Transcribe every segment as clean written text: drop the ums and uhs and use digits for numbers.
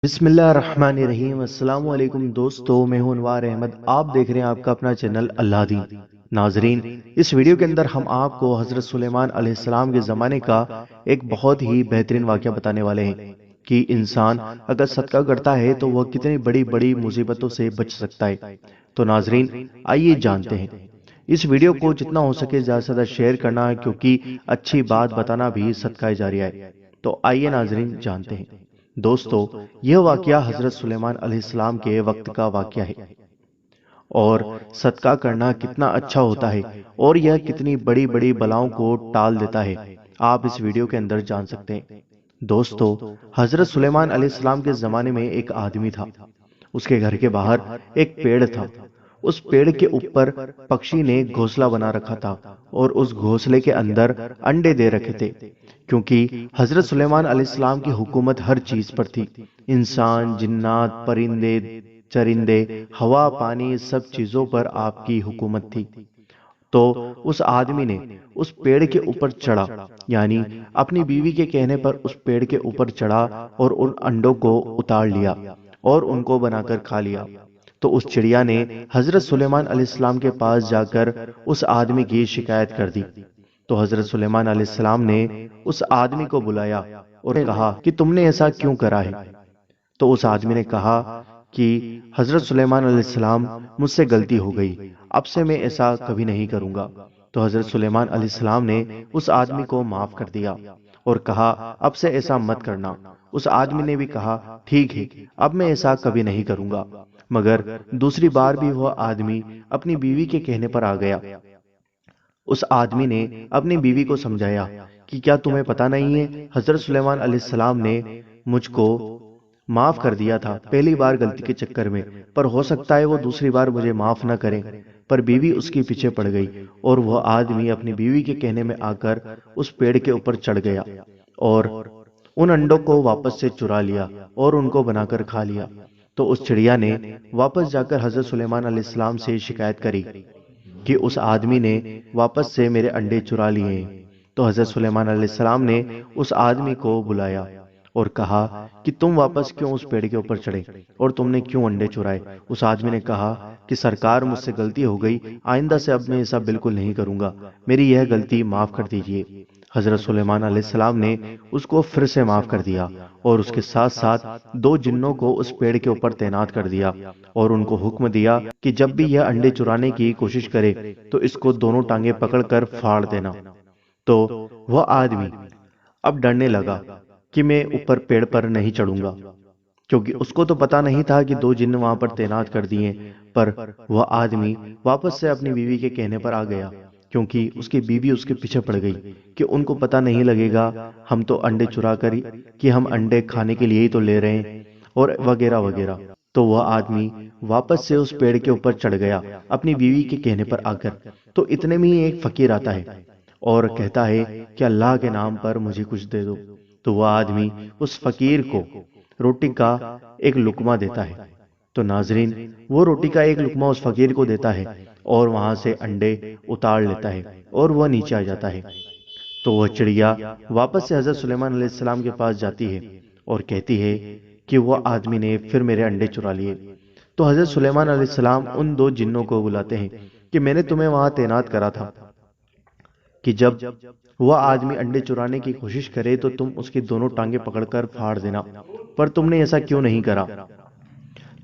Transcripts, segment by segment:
بسم اللہ الرحمن الرحیم۔ السلام علیکم دوستو، میں ہوں انوار احمد، آپ دیکھ رہے ہیں آپ کا اپنا چینل اللہ دین۔ ناظرین، اس ویڈیو کے اندر ہم آپ کو حضرت سلیمان علیہ السلام کے زمانے کا ایک بہت ہی بہترین واقعہ بتانے والے ہیں کہ انسان اگر صدقہ کرتا ہے تو وہ کتنی بڑی بڑی مصیبتوں سے بچ سکتا ہے۔ تو ناظرین، آئیے جانتے ہیں۔ اس ویڈیو کو جتنا ہو سکے زیادہ سے زیادہ شیئر کرنا ہے، کیونکہ اچھی بات بتانا بھی صدقہ جاریہ ہے۔ تو آئیے ناظرین جانتے ہیں۔ دوستو، یہ واقعہ حضرت سلیمان علیہ السلام کے وقت کا واقعہ ہے، اور صدقہ کرنا کتنا اچھا ہوتا ہے اور یہ کتنی بڑی بڑی بلاؤں کو ٹال دیتا ہے، آپ اس ویڈیو کے اندر جان سکتے ہیں۔ دوستو، حضرت سلیمان علیہ السلام کے زمانے میں ایک آدمی تھا۔ اس کے گھر کے باہر ایک پیڑ تھا۔ اس پیڑ کے اوپر پکشی نے گھونسلہ بنا رکھا تھا، اور اس گھونسلے کے اندر انڈے دے رکھے تھے، کیونکہ حضرت سلیمان علیہ السلام کی حکومت ہر چیز پر تھی۔ انسان، جنات، پرندے، چرندے، ہوا، پانی، سب چیزوں پر آپ کی حکومت تھی۔ تو اس آدمی نے اس پیڑ کے اوپر چڑھا، یعنی اپنی بیوی کے کہنے پر اس پیڑ کے اوپر چڑھا اور ان انڈوں کو اتار لیا اور ان کو بنا کر کھا لیا۔ تو اس چڑیا نے حضرت سلیمان علیہ السلام کے پاس جا کر اس آدمی کی شکایت کر دی۔ تو حضرت سلیمان علیہ السلام نے اس آدمی کو بلایا اور کہا کہ تم نے ایسا کیوں کرا ہے؟ تو اس آدمی نے کہا کہ حضرت سلیمان علیہ السلام، مجھ سے غلطی ہو گئی، اب سے میں ایسا کبھی نہیں کروں گا۔ تو حضرت سلیمان علیہ السلام نے اس آدمی کو معاف کر دیا اور کہا اب سے ایسا مت کرنا۔ اس آدمی نے بھی کہا ٹھیک ہے، اب میں ایسا کبھی نہیں کروں گا۔ مگر دوسری بار بھی وہ آدمی اپنی بیوی کے کہنے پر آ گیا۔ اس آدمی نے اپنی بیوی کو سمجھایا کہ کیا تمہیں پتہ نہیں ہے، حضرت سلیمان علیہ السلام نے مجھ کو معاف کر دیا تھا پہلی بار غلطی کے چکر میں، پر ہو سکتا ہے وہ دوسری بار مجھے معاف نہ کریں۔ پر بیوی اس کے پیچھے پڑ گئی، اور وہ آدمی اپنی بیوی کے کہنے میں آ کر اس پیڑ کے اوپر چڑھ گیا اور ان انڈوں کو واپس سے چرا لیا اور ان کو بنا کر کھا لیا۔ تو اس چڑیا نے واپس جا کر حضرت سلیمان علیہ السلام سے شکایت کری کہ اس آدمی نے واپس سے میرے انڈے چرا لیے ہیں۔ تو حضرت سلیمان علیہ السلام نے اس آدمی کو بلایا اور کہا کہ تم واپس کیوں اس پیڑ کے اوپر چڑھے اور تم نے کیوں انڈے چرائے؟ اس آدمی نے کہا کہ سرکار، مجھ سے غلطی ہو گئی، آئندہ سے اب میں ایسا بالکل نہیں کروں گا، میری یہ غلطی معاف کر دیجئے۔ حضرت سلیمان علیہ السلام نے اس کو پھر سے معاف کر دیا، اور اس کے ساتھ ساتھ دو جنوں کو اس پیڑ کے اوپر تعینات کر دیا، اور ان کو حکم دیا کہ جب بھی یہ انڈے چرانے کی کوشش کرے تو اس کو دونوں ٹانگیں پکڑ کر پھاڑ دینا۔ تو وہ آدمی اب ڈرنے لگا کہ میں اوپر پیڑ پر نہیں چڑھوں گا، کیونکہ اس کو تو پتا نہیں تھا کہ دو جن وہاں پر تعینات کر دیے۔ پر وہ آدمی واپس سے اپنی بیوی کے کہنے پر آ گیا، کیونکہ اس کی بیوی اس کے پیچھے پڑ گئی کہ ان کو پتا نہیں لگے گا ہم تو انڈے چرا کر کہ ہم انڈے کھانے کے لیے ہی تو لے رہے ہیں، اور وغیرہ وغیرہ۔ تو وہ آدمی واپس سے اس پیڑ کے اوپر چڑھ گیا اپنی بیوی کے کہنے پر آ کر۔ تو اتنے میں ہی ایک فقیر آتا ہے اور کہتا ہے کہ اللہ کے نام پر مجھے کچھ دے دو۔ تو وہ آدمی اس فقیر کو روٹی کا ایک لقمہ دیتا ہے۔ تو ناظرین، وہ روٹی کا ایک لقمہ اس فقیر کو دیتا ہے اور وہاں سے انڈے اتار لیتا ہے اور وہ نیچے آ جاتا ہے۔ تو وہ چڑیا واپس سے حضرت سلیمان علیہ السلام کے پاس جاتی ہے اور کہتی ہے کہ وہ آدمی نے پھر میرے انڈے چرا لیے۔ تو حضرت سلیمان علیہ السلام ان دو جنوں کو بلاتے ہیں کہ میں نے تمہیں وہاں تعینات کرا تھا کہ جب وہ آدمی انڈے چرانے کی کوشش کرے تو تم اس کی دونوں ٹانگیں پکڑ کر پھاڑ دینا، پر تم نے ایسا کیوں نہیں کرا؟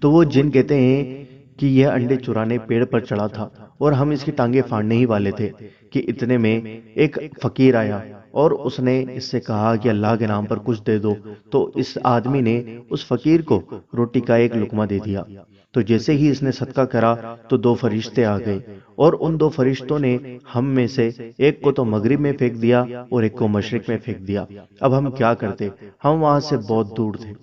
تو وہ جن کہتے ہیں کہ یہ انڈے چرانے پیڑ پر چڑھا تھا اور ہم اس کی ٹانگیں پھاڑنے ہی والے تھے کہ اتنے میں ایک فقیر آیا اور اس نے اس سے کہا کہ اللہ کے نام پر کچھ دے دو۔ تو اس آدمی نے اس فقیر کو روٹی کا ایک لقمہ دے دیا۔ تو جیسے ہی اس نے صدقہ کرا تو دو فرشتے آ گئے، اور ان دو فرشتوں نے ہم میں سے ایک کو تو مغرب میں پھینک دیا اور ایک کو مشرق میں پھینک دیا۔ اب ہم کیا کرتے؟ ہم وہاں سے بہت دور تھے۔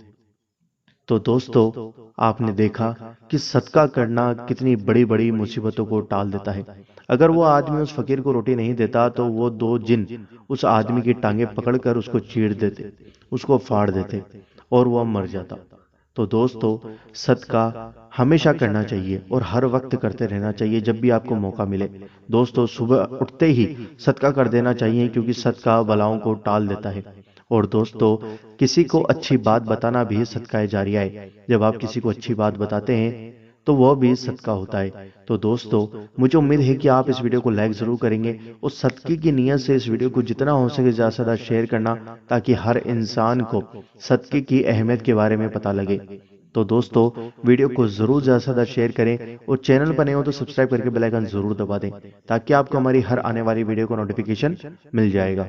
تو دوستو، آپ نے دیکھا کہ صدقہ کرنا کتنی بڑی بڑی مصیبتوں کو ٹال دیتا ہے۔ اگر وہ آدمی اس فقیر کو روٹی نہیں دیتا تو وہ دو جن اس آدمی کی ٹانگیں پکڑ کر اس کو چیڑ دیتے، اس کو پھاڑ دیتے اور وہ مر جاتا۔ تو دوستو، صدقہ ہمیشہ کرنا چاہیے اور ہر وقت کرتے رہنا چاہیے جب بھی آپ کو موقع ملے۔ دوستو، صبح اٹھتے ہی صدقہ کر دینا چاہیے، کیونکہ صدقہ بلاؤں کو ٹال دیتا ہے اور دوستو کسی کو اچھی بات بتانا بھی صدقہ جاریہ ہے۔ جب آپ کسی کو اچھی بات بتاتے ہیں تو وہ بھی صدقہ ہوتا ہے۔ تو دوستو مجھے امید ہے کہ آپ اس ویڈیو کو لائک ضرور کریں گے اور صدقے کی نیت سے اس ویڈیو کو جتنا ہو سکے زیادہ سے زیادہ شیئر کرنا، تاکہ ہر انسان کو صدقے کی اہمیت کے بارے میں پتہ لگے۔ تو دوستو ویڈیو کو ضرور زیادہ سے زیادہ شیئر کریں اور چینل پر نئے ہو تو سبسکرائب کر کے بیل آئیکن ضرور دبا دیں، تاکہ آپ کو ہماری ہر آنے والی ویڈیو کو نوٹیفیکیشن مل جائے گا۔